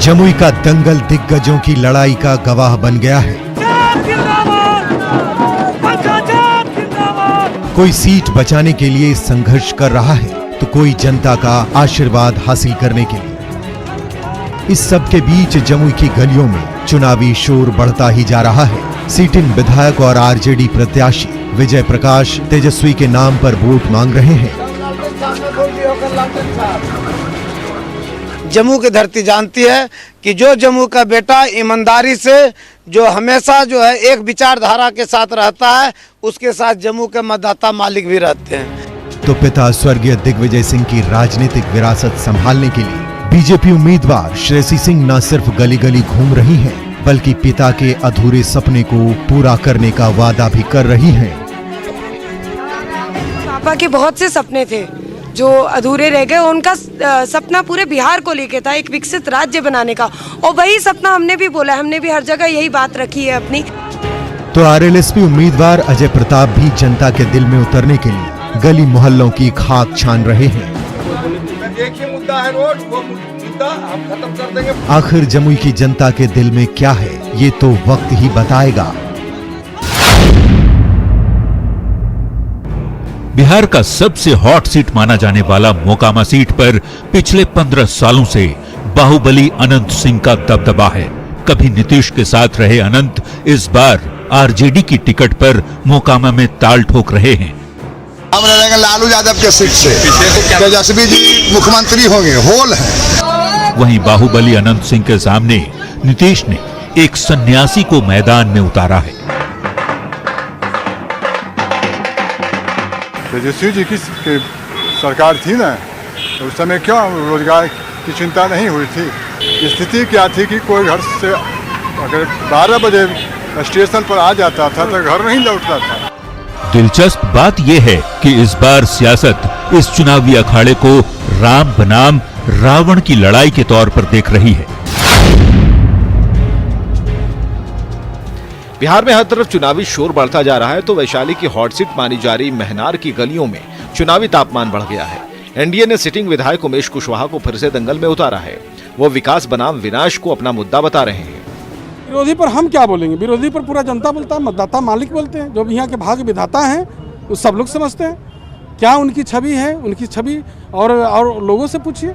जमुई का दंगल दिग्गजों की लड़ाई का गवाह बन गया है। कोई सीट बचाने के लिए संघर्ष कर रहा है तो कोई जनता का आशीर्वाद हासिल करने के लिए। इस सब के बीच जमुई की गलियों में चुनावी शोर बढ़ता ही जा रहा है। सिटिंग विधायक और आरजेडी प्रत्याशी विजय प्रकाश तेजस्वी के नाम पर वोट मांग रहे हैं। जम्मू की धरती जानती है कि जो जम्मू का बेटा ईमानदारी से जो हमेशा जो है एक विचारधारा के साथ रहता है, उसके साथ जम्मू के मतदाता मालिक भी रहते हैं। तो पिता स्वर्गीय दिग्विजय सिंह की राजनीतिक विरासत संभालने के लिए बीजेपी उम्मीदवार श्रेयसी सिंह न सिर्फ गली गली घूम रही हैं, बल्कि पिता के अधूरे सपने को पूरा करने का वादा भी कर रही हैं। पापा के बहुत से सपने थे जो अधूरे रह गए। उनका सपना पूरे बिहार को लेके था, एक विकसित राज्य बनाने का, और वही सपना हमने भी बोला, हमने भी हर जगह यही बात रखी है अपनी। तो आरएलएसपी उम्मीदवार अजय प्रताप भी जनता के दिल में उतरने के लिए गली मोहल्लों की खाक छान रहे हैं। एक ही मुद्दा है रोड, वो मुद्दा हम खत्म कर देंगे। आखिर जमुई की जनता के दिल में क्या है, ये तो वक्त ही बताएगा। बिहार का सबसे हॉट सीट माना जाने वाला मोकामा सीट पर पिछले 15 सालों से बाहुबली अनंत सिंह का दबदबा है। कभी नीतीश के साथ रहे अनंत इस बार आरजेडी की टिकट पर मोकामा में ताल ठोक रहे हैं। हम लड़ेंगे लालू यादव के सीट से, तेजस्वी जी मुख्यमंत्री होंगे, होल है। वहीं बाहुबली अनंत सिंह के सामने नीतीश ने एक सन्यासी को मैदान में उतारा है। तेजस्वी जी की सरकार थी ना, तो उस समय क्यों रोजगार की चिंता नहीं हुई थी? स्थिति क्या थी कि कोई घर से अगर 12 बजे स्टेशन पर आ जाता था तो घर नहीं लौटता था। दिलचस्प बात यह है कि इस बार सियासत इस चुनावी अखाड़े को राम बनाम रावण की लड़ाई के तौर पर देख रही है। बिहार में हर तरफ चुनावी शोर बढ़ता जा रहा है तो वैशाली की हॉट सीट मानी जा रही महनार की गलियों में चुनावी तापमान बढ़ गया है। एनडीए ने सिटिंग विधायक उमेश कुशवाहा को फिर से दंगल में उतारा है। वो विकास बनाम विनाश को अपना मुद्दा बता रहे हैं। विरोधी पर हम क्या बोलेंगे? विरोधी पर पूरा जनता बोलता है, मतदाता मालिक बोलते हैं। जो भी यहाँ के भाग्य विधाता हैं वो सब लोग समझते हैं। क्या उनकी छवि है, उनकी छवि और लोगों से पूछिए।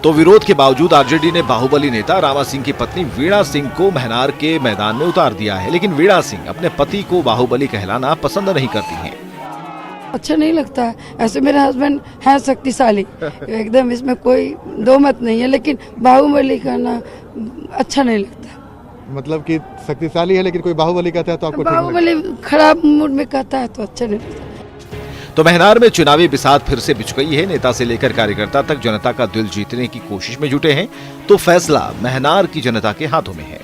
तो विरोध के बावजूद आरजेडी ने बाहुबली नेता रामा सिंह की पत्नी वीणा सिंह को महनार के मैदान में उतार दिया है। लेकिन वीणा सिंह अपने पति को बाहुबली कहलाना पसंद नहीं करती हैं। अच्छा नहीं लगता है। ऐसे मेरे हस्बैंड हैं शक्तिशाली एकदम, इसमें कोई दो मत नहीं है, लेकिन बाहुबली कहना अच्छा नहीं लगता। मतलब कि शक्तिशाली है लेकिन कोई बाहुबली कहता है तो आपको बाहुबली खराब मूड में कहता है तो अच्छा नहीं लगता। तो महनार में चुनावी बिसात फिर से बिछ गई है। नेता से लेकर कार्यकर्ता तक जनता का दिल जीतने की कोशिश में जुटे हैं। तो फैसला महनार की जनता के हाथों में है।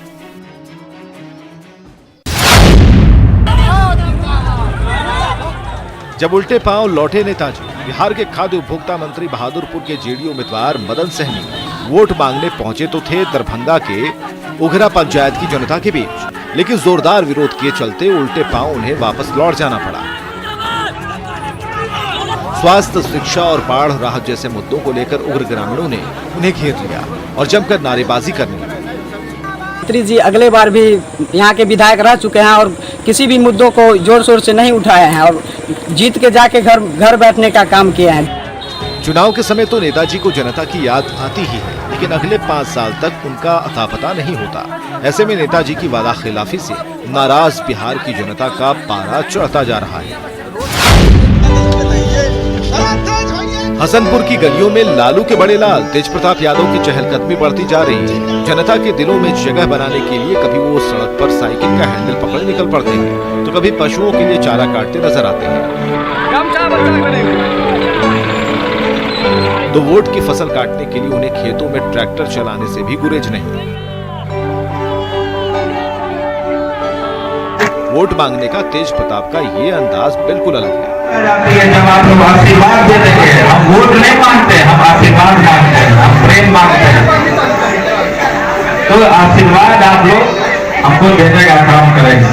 जब उल्टे पांव लौटे नेताजी, बिहार के खाद्य उपभोक्ता मंत्री बहादुरपुर के जेडीयू उम्मीदवार मदन सहनी वोट मांगने पहुंचे तो थे दरभंगा के उघरा पंचायत की जनता के बीच, लेकिन जोरदार विरोध के चलते उल्टे पांव उन्हें वापस लौट जाना पड़ा। स्वास्थ्य, शिक्षा और बाढ़ राहत जैसे मुद्दों को लेकर उग्र ग्रामीणों ने उन्हें घेर लिया और जमकर नारेबाजी करने लगे। मंत्री जी अगले बार भी यहाँ के विधायक रह चुके हैं और किसी भी मुद्दों को जोर शोर से नहीं उठाए हैं और जीत के जाके घर बैठने का काम किया है। चुनाव के समय तो नेताजी को जनता की याद आती ही है, लेकिन अगले 5 साल तक उनका अता पता नहीं होता। ऐसे में नेताजी की वादा खिलाफी से नाराज बिहार की जनता का पारा चढ़ता जा रहा है। हसनपुर की गलियों में लालू के बड़े लाल तेज प्रताप यादव की चहलकदमी बढ़ती जा रही है। जनता के दिलों में जगह बनाने के लिए कभी वो सड़क पर साइकिल का हैंडल पकड़ निकल पड़ते हैं तो कभी पशुओं के लिए चारा काटते नजर आते हैं। तो वोट की फसल काटने के लिए उन्हें खेतों में ट्रैक्टर चलाने से भी गुरेज नहीं। वोट मांगने का तेज प्रताप का ये अंदाज बिल्कुल अलग है। जब आप लोग आशीर्वाद देते हैं, हम वोट नहीं मांगते, हम आशीर्वाद मांगते हैं, हम प्रेम मांगते हैं। तो आशीर्वाद आप लोग हमको देने का काम करेंगे।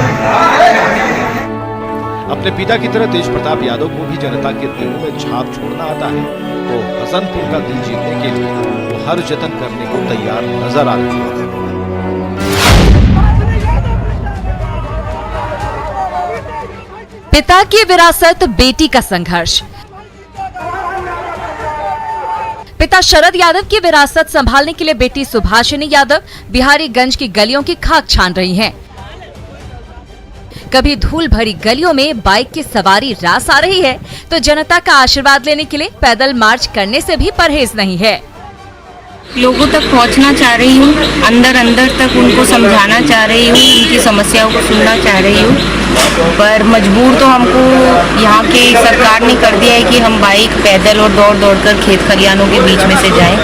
अपने पिता की तरह तेज प्रताप यादव को भी जनता के दिलों में छाप छोड़ना आता है, तो हसनपुर का दिल जीतने के लिए वो हर जतन करने को तैयार नजर आ रहे हैं। पिता की विरासत, बेटी का संघर्ष। पिता शरद यादव की विरासत संभालने के लिए बेटी सुभाषिनी यादव बिहारीगंज की गलियों की खाक छान रही हैं। कभी धूल भरी गलियों में बाइक की सवारी रास आ रही है, तो जनता का आशीर्वाद लेने के लिए पैदल मार्च करने से भी परहेज नहीं है। लोगों तक पहुंचना चाह रही हूँ, अंदर अंदर तक उनको समझाना चाह रही हूँ, उनकी समस्याओं को सुनना चाह रही हूँ, पर मजबूर तो हमको यहाँ के सरकार ने कर दिया है कि हम बाइक, पैदल और दौड़ दौड़ कर खेत खलियानों के बीच में से जाएं।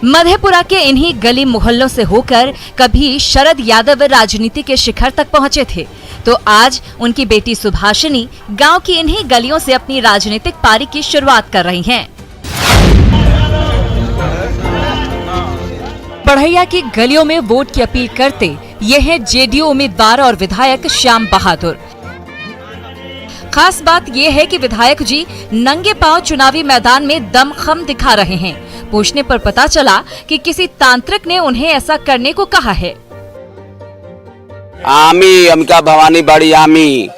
मधेपुरा के इन्हीं गली मोहल्लों से होकर कभी शरद यादव राजनीति के शिखर तक पहुँचे थे, तो आज उनकी बेटी सुभाषिनी गांव की इन्हीं गलियों से अपनी राजनीतिक पारी की शुरुआत कर रही हैं। बढ़ैया की गलियों में वोट की अपील करते ये हैं जेडीयू उम्मीदवार और विधायक श्याम बहादुर। खास बात ये है कि विधायक जी नंगे पांव चुनावी मैदान में दमखम दिखा रहे हैं। पूछने पर पता चला कि किसी तांत्रिक ने उन्हें ऐसा करने को कहा है। आमी अमिका भवानी बाड़ी आमी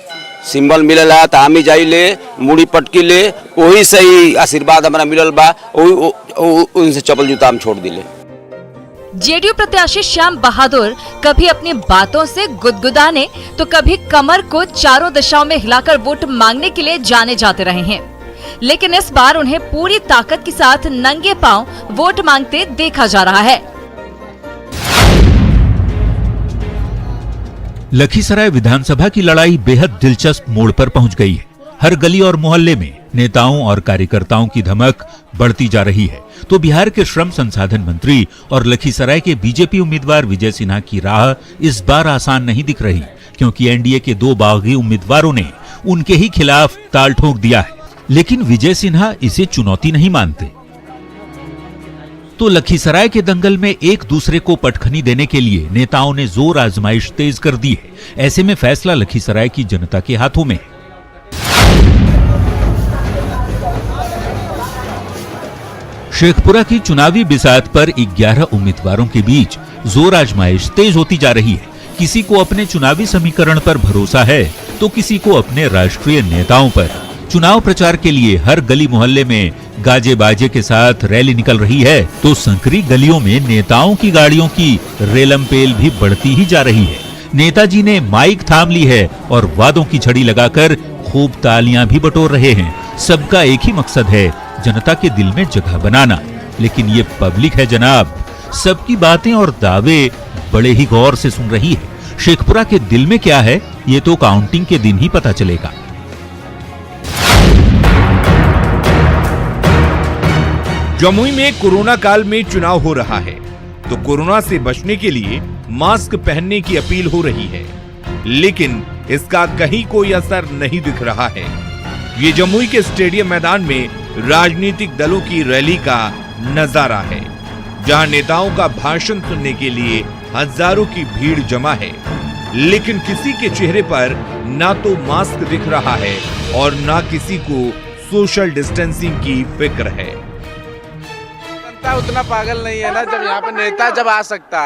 सिंबल मिलल है, आमी जाइले मुड़ी पटकी ले, वही सही आशीर्वाद हमारा मिलल बा, उनसे चप्पल जूता हम छोड़ दिले। जेडीयू प्रत्याशी श्याम बहादुर कभी अपनी बातों से गुदगुदाने तो कभी कमर को चारों दिशाओं में हिलाकर वोट मांगने के लिए जाने जाते रहे हैं, लेकिन इस बार उन्हें पूरी ताकत के साथ नंगे पांव वोट मांगते देखा जा रहा है। लखीसराय विधानसभा की लड़ाई बेहद दिलचस्प मोड़ पर पहुंच गई है। हर गली और मोहल्ले में नेताओं और कार्यकर्ताओं की धमक बढ़ती जा रही है, तो बिहार के श्रम संसाधन मंत्री और लखीसराय के बीजेपी उम्मीदवार विजय सिन्हा की राह इस बार आसान नहीं दिख रही, क्योंकि एनडीए के दो बागी उम्मीदवारों ने उनके ही खिलाफ ताल ठोक दिया है। लेकिन विजय सिन्हा इसे चुनौती नहीं मानते, तो लखीसराय के दंगल में एक दूसरे को पटखनी देने के लिए नेताओं ने जोर आजमाइश तेज कर दी है। ऐसे में फैसला लखीसराय की जनता के हाथों में है। शेखपुरा की चुनावी बिसात पर 11 उम्मीदवारों के बीच जोर आजमाइश तेज होती जा रही है। किसी को अपने चुनावी समीकरण पर भरोसा है, तो किसी को अपने राष्ट्रीय नेताओं पर। चुनाव प्रचार के लिए हर गली मोहल्ले में गाजे बाजे के साथ रैली निकल रही है, तो संकरी गलियों में नेताओं की गाड़ियों की रेलमपेल भी बढ़ती ही जा रही है। नेताजी ने माइक थाम ली है और वादों की झड़ी लगाकर खूब तालियां भी बटोर रहे हैं। सबका एक ही मकसद है, जनता के दिल में जगह बनाना। लेकिन ये पब्लिक है जनाब, सबकी बातें और दावे बड़े ही गौर से सुन रही है। शेखपुरा के दिल में क्या है, ये तो काउंटिंग के दिन ही पता चलेगा। जमुई में कोरोना काल में चुनाव हो रहा है, तो कोरोना से बचने के लिए मास्क पहनने की अपील हो रही है, लेकिन इसका कहीं कोई असर नहीं दिख रहा है। ये जमुई के स्टेडियम मैदान में राजनीतिक दलों की रैली का नजारा है, जहां नेताओं का भाषण सुनने के लिए हजारों की भीड़ जमा है, लेकिन किसी के चेहरे पर ना तो मास्क दिख रहा है और ना किसी को सोशल डिस्टेंसिंग की फिक्र है। जनता उतना पागल नहीं है ना, जब यहाँ पे नेता जब आ सकता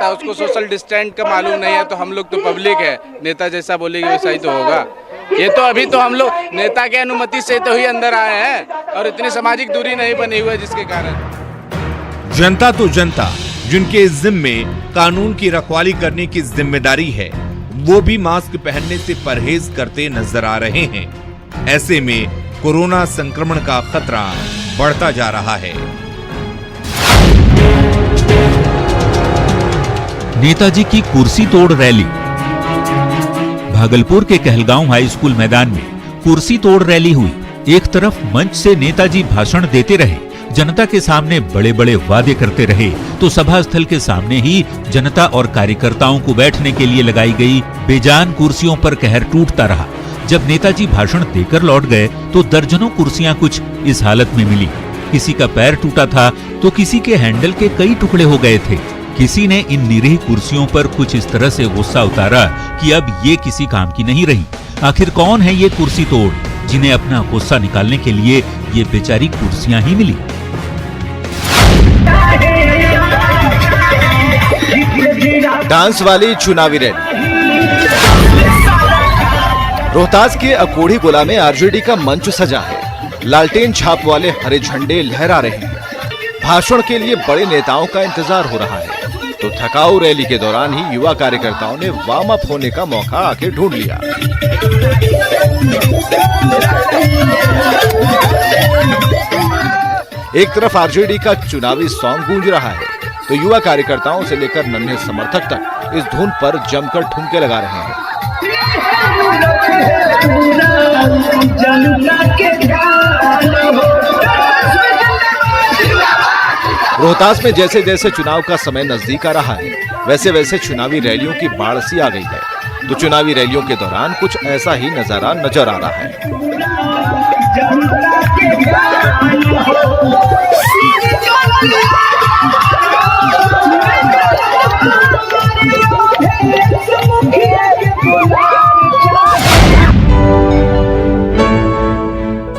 है उसको सोशल डिस्टेंस का मालूम नहीं है, तो हम लोग तो पब्लिक है, नेता जैसा बोलेगी वैसा ही तो होगा। ये तो अभी तो हम लोग नेता के अनुमति से तो ही अंदर आए हैं, और इतनी सामाजिक दूरी नहीं बनी हुई है, जिसके कारण जनता तो जनता, जिनके जिम्मे कानून की रखवाली करने की जिम्मेदारी है, वो भी मास्क पहनने से परहेज करते नजर आ रहे हैं। ऐसे में कोरोना संक्रमण का खतरा बढ़ता जा रहा है। नेताजी की कुर्सी तोड़ रैली। भागलपुर के कहलगांव हाई स्कूल मैदान में कुर्सी तोड़ रैली हुई। एक तरफ मंच से नेताजी भाषण देते रहे, जनता के सामने बड़े बड़े वादे करते रहे, तो सभा स्थल के सामने ही जनता और कार्यकर्ताओं को बैठने के लिए लगाई गई बेजान कुर्सियों पर कहर टूटता रहा। जब नेताजी भाषण देकर लौट गए तो दर्जनों कुर्सियां कुछ इस हालत में मिली। किसी का पैर टूटा था तो किसी के हैंडल के कई टुकड़े हो गए थे। किसी ने इन निरीह कुर्सियों पर कुछ इस तरह से गुस्सा उतारा कि अब ये किसी काम की नहीं रही। आखिर कौन है ये कुर्सी तोड़ जिन्हें अपना गुस्सा निकालने के लिए ये बेचारी कुर्सियां ही मिली। डांस वाली चुनावी रैली। रोहतास के अकोढ़ी गोला में आरजेडी का मंच सजा है। लालटेन छाप वाले हरे झंडे लहरा रहे हैं। भाषण के लिए बड़े नेताओं का इंतजार हो रहा है, तो थकाऊ रैली के दौरान ही युवा कार्यकर्ताओं ने वार्म अप होने का मौका आके ढूंढ लिया। एक तरफ आरजेडी का चुनावी सॉन्ग गूंज रहा है, तो युवा कार्यकर्ताओं से लेकर नन्हे समर्थक तक इस धुन पर जमकर ठुमके लगा रहे हैं। रोहतास में जैसे जैसे चुनाव का समय नजदीक आ रहा है, वैसे वैसे चुनावी रैलियों की बाढ़ सी आ गई है। तो चुनावी रैलियों के दौरान कुछ ऐसा ही नजारा नजर आ रहा है।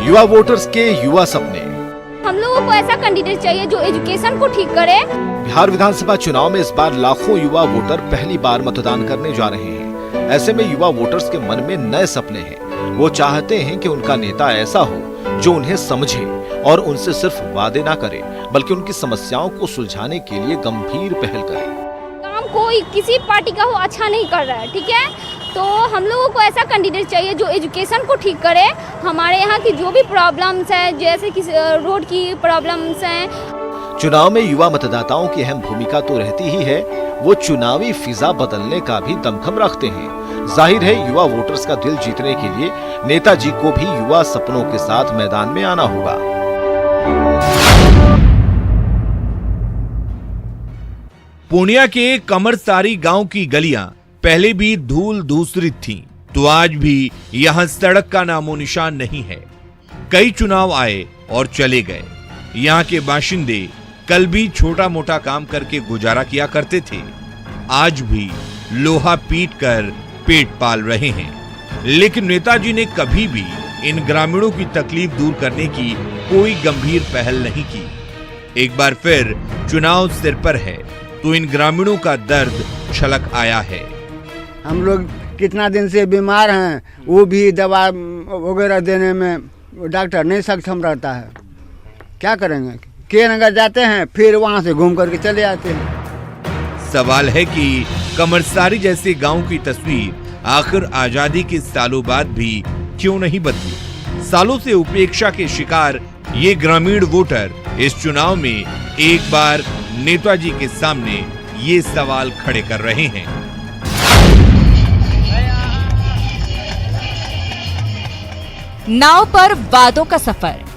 युवा वोटर्स के युवा सपने। हम लोगों को ऐसा कैंडिडेट चाहिए जो एजुकेशन को ठीक करे। बिहार विधानसभा चुनाव में इस बार लाखों युवा वोटर पहली बार मतदान करने जा रहे हैं। ऐसे में युवा वोटर्स के मन में नए सपने हैं। वो चाहते हैं कि उनका नेता ऐसा हो जो उन्हें समझे और उनसे सिर्फ वादे ना करे, बल्कि उनकी समस्याओं को सुलझाने के लिए गंभीर पहल करे। काम कोई किसी पार्टी का हो अच्छा नहीं कर रहा है, ठीक है, तो हम लोगों को ऐसा कैंडिडेट चाहिए जो एजुकेशन को ठीक करे। हमारे यहाँ की जो भी प्रॉब्लम्स है, जैसे कि रोड की प्रॉब्लम्स हैं। चुनाव में युवा मतदाताओं की अहम भूमिका तो रहती ही है, वो चुनावी फिजा बदलने का भी दमखम रखते हैं। जाहिर है युवा वोटर्स का दिल जीतने के लिए नेताजी को भी युवा सपनों के साथ मैदान में आना होगा। पूर्णिया के कमरसारी गांव की गलियां पहले भी धूल धूसरित थीं, तो आज भी यहां सड़क का नामो निशान नहीं है। कई चुनाव आए और चले गए। यहां के बाशिंदे कल भी छोटा मोटा काम करके गुजारा किया करते थे, आज भी लोहा पीट कर पेट पाल रहे हैं। लेकिन नेताजी ने कभी भी इन ग्रामीणों की तकलीफ दूर करने की कोई गंभीर पहल नहीं की। एक बार फिर चुनाव सिर पर है, तो इन ग्रामीणों का दर्द छलक आया है। हम लोग कितना दिन से बीमार हैं, वो भी दवा वगैरह देने में डॉक्टर नहीं सक्षम रहता है। क्या करेंगे? के नगर जाते हैं, फिर वहां से घूम करके चले आते हैं। सवाल है कि कमरसारी जैसे गांव की तस्वीर आखिर आजादी के सालों बाद भी क्यों नहीं बदली? सालों से उपेक्षा के शिकार ये ग्रामीण वोटर इस चुनाव में एक बार नेताजी के सामने ये सवाल खड़े कर रहे हैं। नाव पर वादों का सफर।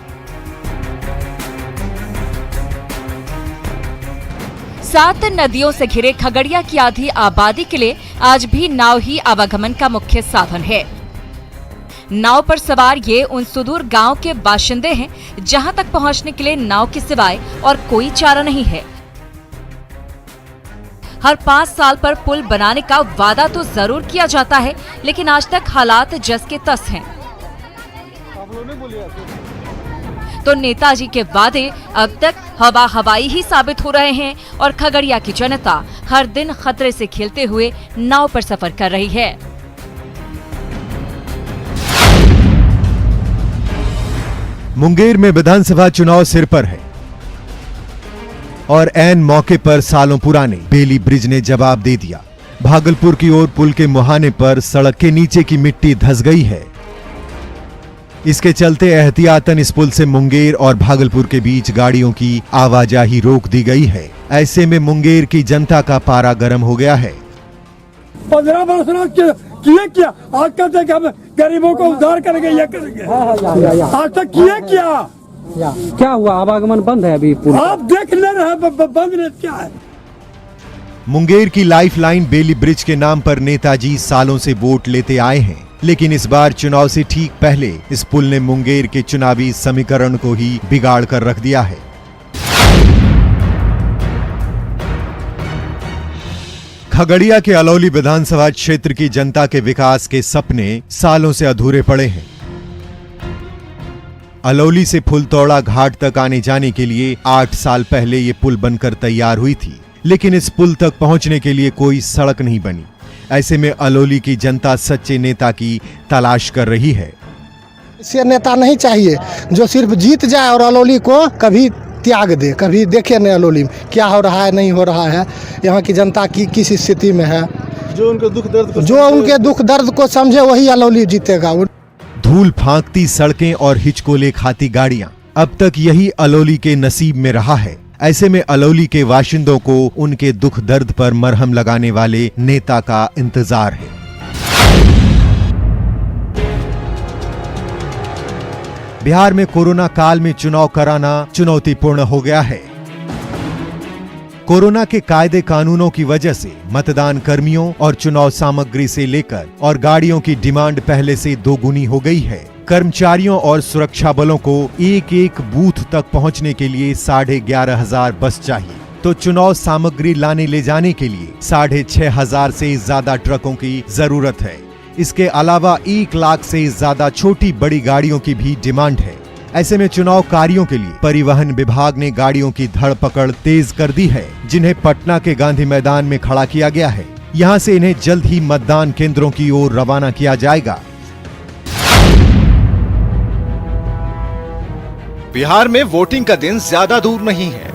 सात नदियों से घिरे खगड़िया की आधी आबादी के लिए आज भी नाव ही आवागमन का मुख्य साधन है। नाव पर सवार ये उन सुदूर गांव के बाशिंदे हैं जहां तक पहुंचने के लिए नाव के सिवाय और कोई चारा नहीं है। हर 5 साल पर पुल बनाने का वादा तो जरूर किया जाता है, लेकिन आज तक हालात जस के तस हैं। तो नेताजी के वादे अब तक हवा हवाई ही साबित हो रहे हैं और खगड़िया की जनता हर दिन खतरे से खेलते हुए नाव पर सफर कर रही है। मुंगेर में विधानसभा चुनाव सिर पर है और ऐन मौके पर सालों पुराने बेली ब्रिज ने जवाब दे दिया। भागलपुर की ओर पुल के मुहाने पर सड़क के नीचे की मिट्टी धंस गई है। इसके चलते एहतियातन इस पुल से मुंगेर और भागलपुर के बीच गाड़ियों की आवाजाही रोक दी गई है। ऐसे में मुंगेर की जनता का पारा गर्म हो गया है। 15 वर्ष किए क्या? आज कहते कि हम गरीबों को उद्धार करेंगे, ये करेंगे। आज तक किए क्या हुआ? आवागमन बंद है अभी पुल। आप देख ले रहे हैं बंद नहीं, क्या है? मुंगेर की लाइफलाइन बेली ब्रिज के नाम पर नेताजी सालों से वोट लेते आए हैं, लेकिन इस बार चुनाव से ठीक पहले इस पुल ने मुंगेर के चुनावी समीकरण को ही बिगाड़ कर रख दिया है। खगड़िया के अलौली विधानसभा क्षेत्र की जनता के विकास के सपने सालों से अधूरे पड़े हैं। अलौली से फुलतौड़ा घाट तक आने जाने के लिए 8 साल पहले ये पुल बनकर तैयार हुई थी, लेकिन इस पुल तक पहुंचने के लिए कोई सड़क नहीं बनी। ऐसे में अलौली की जनता सच्चे नेता की तलाश कर रही है। ऐसे नेता नहीं चाहिए जो सिर्फ जीत जाए और अलौली को कभी त्याग दे, कभी देखे नहीं अलौली में क्या हो रहा है, नहीं हो रहा है, यहाँ की जनता की किस स्थिति में है। जो उनके दुख दर्द को समझे वही अलौली जीतेगा। धूल फांकती सड़कें और हिचकोले खाती गाड़ियां, अब तक यही अलौली के नसीब में रहा है। ऐसे में अलौली के बाशिंदों को उनके दुख दर्द पर मरहम लगाने वाले नेता का इंतजार है। बिहार में कोरोना काल में चुनाव कराना चुनौतीपूर्ण हो गया है। कोरोना के कायदे कानूनों की वजह से मतदान कर्मियों और चुनाव सामग्री से लेकर और गाड़ियों की डिमांड पहले से दोगुनी हो गई है। कर्मचारियों और सुरक्षा बलों को एक एक बूथ तक पहुंचने के लिए 11,500 बस चाहिए, तो चुनाव सामग्री लाने ले जाने के लिए 6,500 से ज्यादा ट्रकों की जरूरत है। इसके अलावा 1 लाख से ज्यादा छोटी बड़ी गाड़ियों की भी डिमांड है। ऐसे में चुनाव कार्यों के लिए परिवहन विभाग ने गाड़ियों की धड़पकड़ तेज कर दी है, जिन्हें पटना के गांधी मैदान में खड़ा किया गया है। यहां से इन्हें जल्द ही मतदान केंद्रों की ओर रवाना किया जाएगा। बिहार में वोटिंग का दिन ज्यादा दूर नहीं है।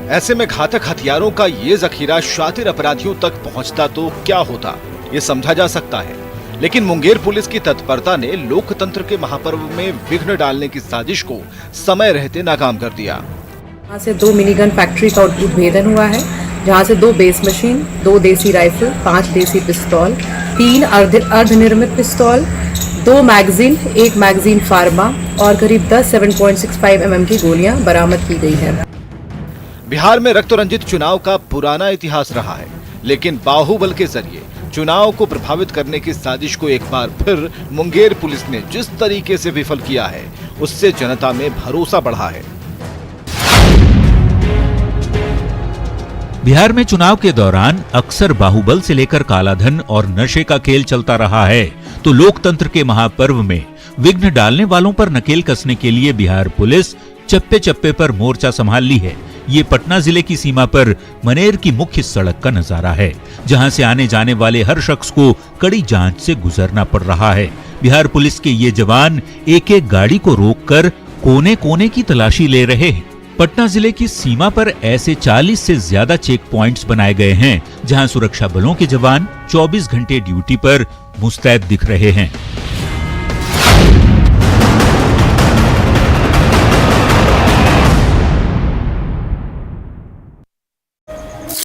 ऐसे में घातक हथियारों का ये जखीरा शातिर अपराधियों तक पहुंचता तो क्या होता, ये समझा जा सकता है। लेकिन मुंगेर पुलिस की तत्परता ने लोकतंत्र के महापर्व में विघ्न डालने की साजिश को समय रहते नाकाम कर दिया। यहाँ से 2 मिनीगन फैक्ट्री का उद्भेदन हुआ है, जहाँ से 2 बेस मशीन, 2 देसी राइफल, 5 देसी पिस्तौल, 3 अर्धनिर्मित पिस्तौल, 2 मैगजीन, 1 मैगजीन फार्मा और करीब 10 7.65 mm की गोलियां बरामद की गई है। बिहार में रक्त रंजित चुनाव का पुराना इतिहास रहा है, लेकिन बाहुबल के जरिए चुनाव को प्रभावित करने की साजिश को एक बार फिर मुंगेर पुलिस ने जिस तरीके से विफल किया है, उससे जनता में भरोसा बढ़ा है। बिहार में चुनाव के दौरान अक्सर बाहुबल से लेकर कालाधन और नशे का खेल चलता रहा है, तो लोकतंत्र के महापर्व में विघ्न डालने वालों पर नकेल कसने के लिए बिहार पुलिस चप्पे चप्पे पर मोर्चा संभाल ली है। ये पटना जिले की सीमा पर मनेर की मुख्य सड़क का नजारा है, जहां से आने जाने वाले हर शख्स को कड़ी जांच से गुजरना पड़ रहा है। बिहार पुलिस के ये जवान एक एक गाड़ी को रोककर कोने कोने की तलाशी ले रहे हैं। पटना जिले की सीमा पर ऐसे 40 से ज्यादा चेक पॉइंट्स बनाए गए हैं, जहां सुरक्षा बलों के जवान 24 घंटे ड्यूटी पर मुस्तैद दिख रहे हैं।